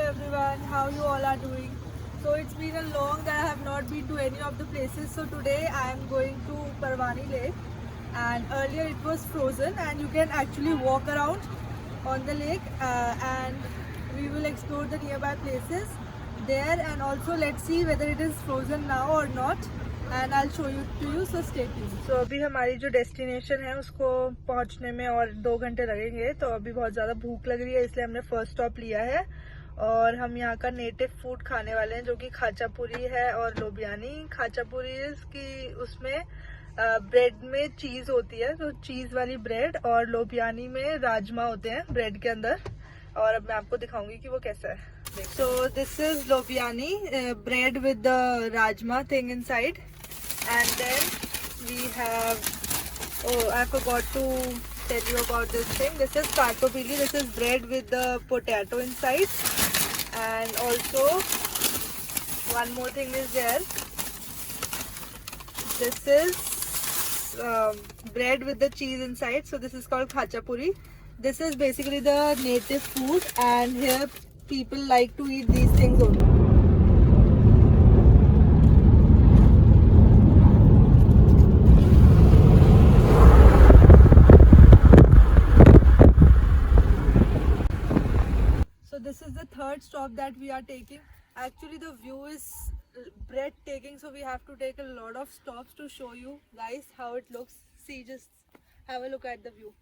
everyone, how you all are doing. So it's been a long that I have not been to any of the places. So today I am going to Parvani Lake, and earlier it was frozen and you can actually walk around on the lake, and we will explore the nearby places there, and also let's see whether it is frozen now or not, and I'll show you to you, so stay tuned. So अभी हमारी जो destination है उसको पहुंचने में और 2 घंटे लगेंगे, तो अभी बहुत ज़्यादा भूख लग रही है इसलिए हमने फर्स्ट स्टॉप लिया है और हम यहाँ का नेटिव फूड खाने वाले हैं जो कि खाचापुरी है और लोबियानी। खाचापुरी की उसमें ब्रेड में चीज़ होती है, तो चीज़ वाली ब्रेड, और लोबियानी में राजमा होते हैं ब्रेड के अंदर, और अब मैं आपको दिखाऊंगी कि वो कैसा है। So this is lobiani, bread with the rajma thing inside, and then we have, oh I forgot to tell you about this thing. This is kartopili. This is bread with the potato inside, and also one more thing is there. This is bread with the cheese inside. So this is called khachapuri. This is basically the native food, and here people like to eat these things only. So this is the third stop that we are taking. Actually the view is breathtaking, so we have to take a lot of stops to show you guys how it looks. See, just have a look at the view.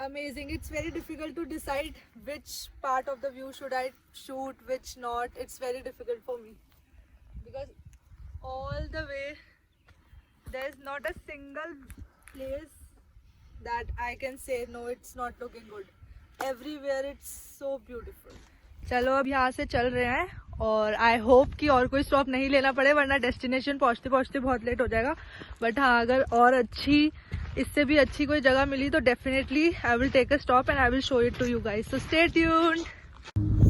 Amazing. It's very difficult to decide which part of the view should I shoot, which not. It's very difficult for me because all the way there's not a single place that I can say no, it's not looking good. Everywhere it's so beautiful. चलो अब यहाँ से चल रहे हैं और I hope कि और कोई स्टॉप नहीं लेना पड़े, वरना डेस्टिनेशन पहुँचते पहुँचते बहुत लेट हो जाएगा। बट हाँ, अगर और अच्छी, इससे भी अच्छी कोई जगह मिली तो definitely I will take a stop and I will show it to you guys, so stay tuned.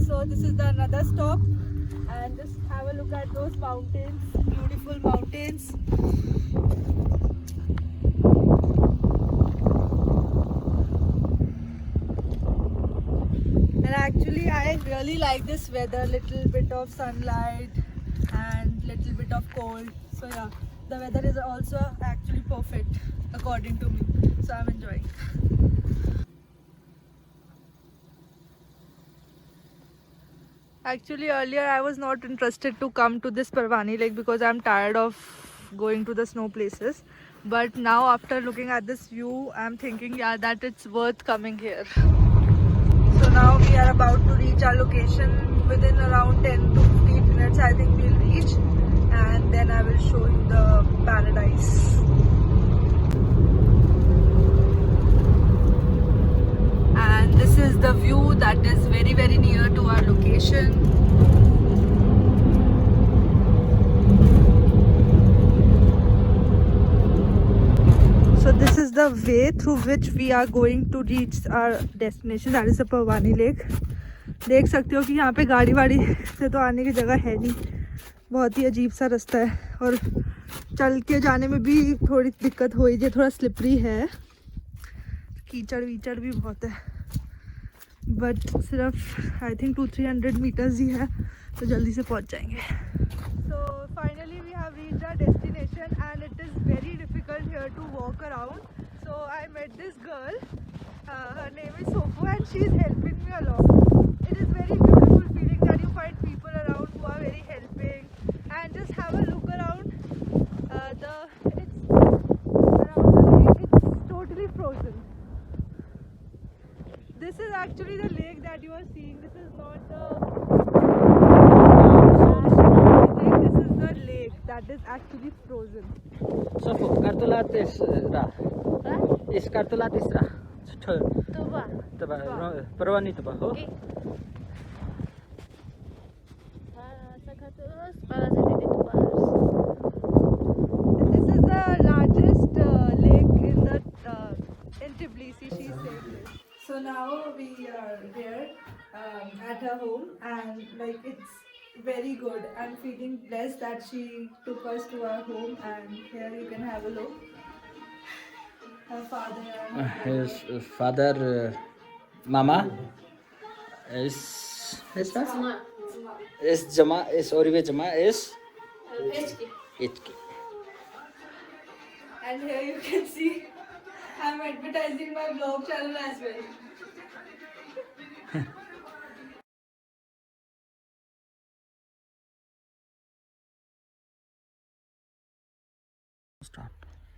So this is the another stop and just have a look at those mountains, beautiful mountains. And actually I really like this weather, little bit of sunlight and little bit of cold. So yeah, the weather is also actually perfect according to me. So I'm enjoying. Actually earlier I was not interested to come to this Parvani Lake because I'm tired of going to the snow places. But now after looking at this view, I'm thinking yeah that it's worth coming here. So now we are about to reach our location. Within around 10 to 15 minutes I think we'll reach, and then I will show you the paradise. And this is the view that is very near to our location. So this is the way through which we are going to reach our destination, that is the Parvani Lake. देख सकते हो कि यहाँ पे गाड़ी वाड़ी से तो आने की जगह है नहीं, बहुत ही अजीब सा रास्ता है और चल के जाने में भी थोड़ी दिक्कत हो रही है, थोड़ा स्लिपरी है, कीचड़ वीचड़ भी बहुत है। बट सिर्फ आई थिंक 200-300 मीटर्स ही है, तो जल्दी से पहुँच जाएंगे। So finally we have reached our destination and it is very difficult here to walk around. So I met this girl, her name is Sofu, and she is helping me a lot. It is very beautiful feeling that you find people around who are very helping, and just have a look around. It's around the lake, it's totally frozen. This is actually the lake that you are seeing. This is not the lake that is actually frozen. Sofu, kartulat isra. Is kartulat isra. Tuba. Tuba, Parvani tuba, ho? Terus para sa dito ba? This is the largest lake in Tbilisi, she said. So now we are here at her home, and like it's very good. I'm feeling blessed that she took us to our home, and here you can have a look. her father and His father, Mama, is what? Cuma. Is Jama, is Orive Jama, is HK. HK. And here you can see I'm advertising my vlog channel as well. Start.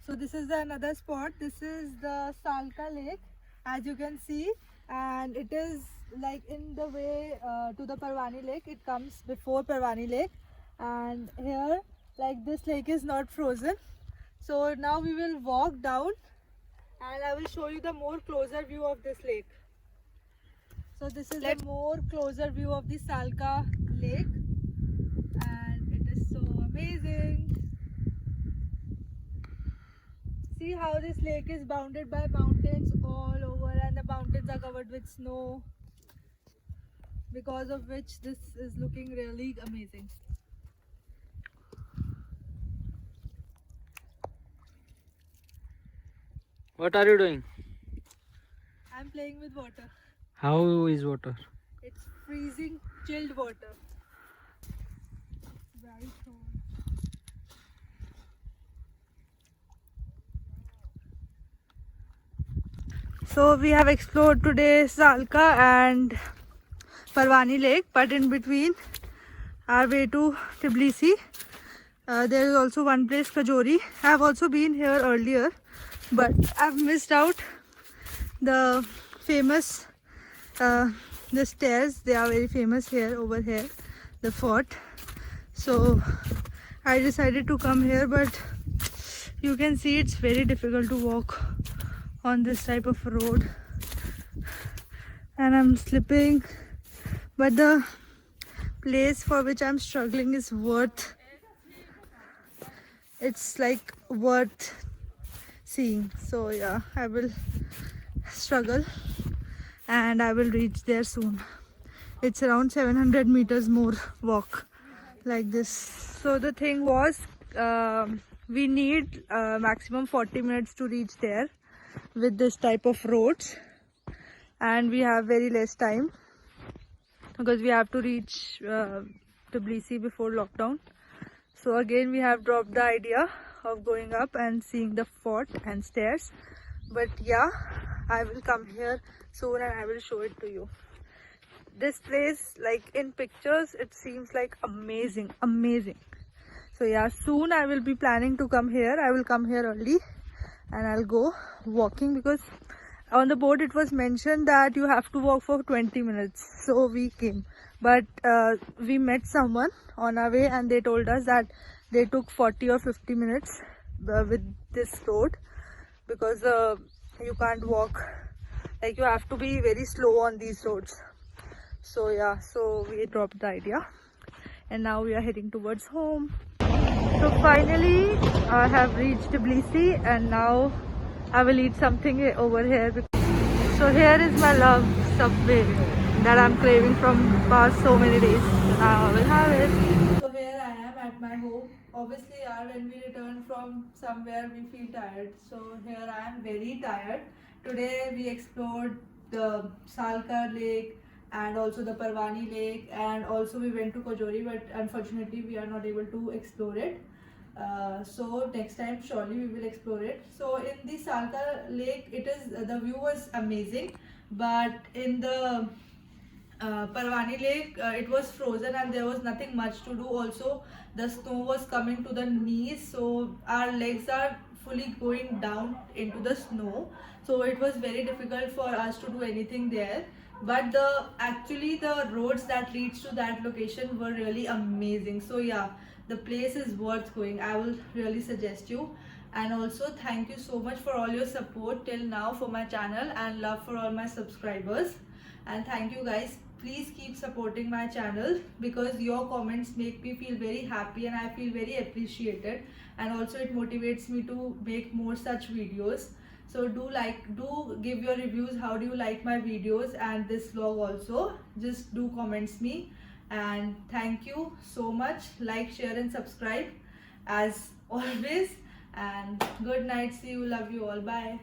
So this is the another spot. This is the Salka Lake, as you can see, and it is like in the way to the Parwani Lake. It comes before Parwani Lake, and here, like, this lake is not frozen. So now we will walk down, and I will show you the more closer view of this lake. So this is the more closer view of the Salka Lake, and it is so amazing. See how this lake is bounded by mountains all over, and the mountains are covered with snow, because of which this is looking really amazing. What are you doing? I'm playing with water. How is water? It's freezing chilled water. Very cold. So we have explored today Salka and Parwani Lake, but in between our way to Tbilisi, there is also one place, Kajori. I have also been here earlier, but I've missed out the famous the stairs. They are very famous here, over here, the fort. So I decided to come here, but you can see it's very difficult to walk on this type of road, and I'm slipping, but the place for which I'm struggling is it's like worth seeing. So yeah, I will struggle and I will reach there soon. It's around 700 meters more walk like this. So the thing was, we need maximum 40 minutes to reach there with this type of roads, and we have very less time because we have to reach Tbilisi before lockdown. So again we have dropped the idea of going up and seeing the fort and stairs, but yeah, I will come here soon and I will show it to you. This place, like in pictures, it seems like amazing. So yeah, soon I will be planning to come here. I will come here early and I'll go walking, because on the board it was mentioned that you have to walk for 20 minutes. So we came, but we met someone on our way and they told us that they took 40 or 50 minutes with this road, because you can't walk, like you have to be very slow on these roads. So yeah, so we dropped the idea and now we are heading towards home. So finally I have reached Tbilisi and now I will eat something over here. So here is my love Subway that I'm craving from past so many days. Now I will have it. So here I am at my home. Obviously when we return from somewhere we feel tired. So here I am very tired. Today we explored the Salka Lake and also the Parwani Lake, and also we went to Kajori, but unfortunately we are not able to explore it. So next time surely we will explore it. So in the Salka Lake, the view was amazing, but in the Parwani Lake, it was frozen and there was nothing much to do. Also, the snow was coming to the knees, so our legs are fully going down into the snow. So it was very difficult for us to do anything there. But actually the roads that leads to that location were really amazing. So yeah, the place is worth going. I will really suggest you. And also thank you so much for all your support till now for my channel and love for all my subscribers. And thank you guys. Please keep supporting my channel, because your comments make me feel very happy and I feel very appreciated, and also it motivates me to make more such videos. So do give your reviews. How do you like my videos and this vlog also? Just do comments me. And thank you so much. Like, share and subscribe as always. And good night. See you. Love you all. Bye.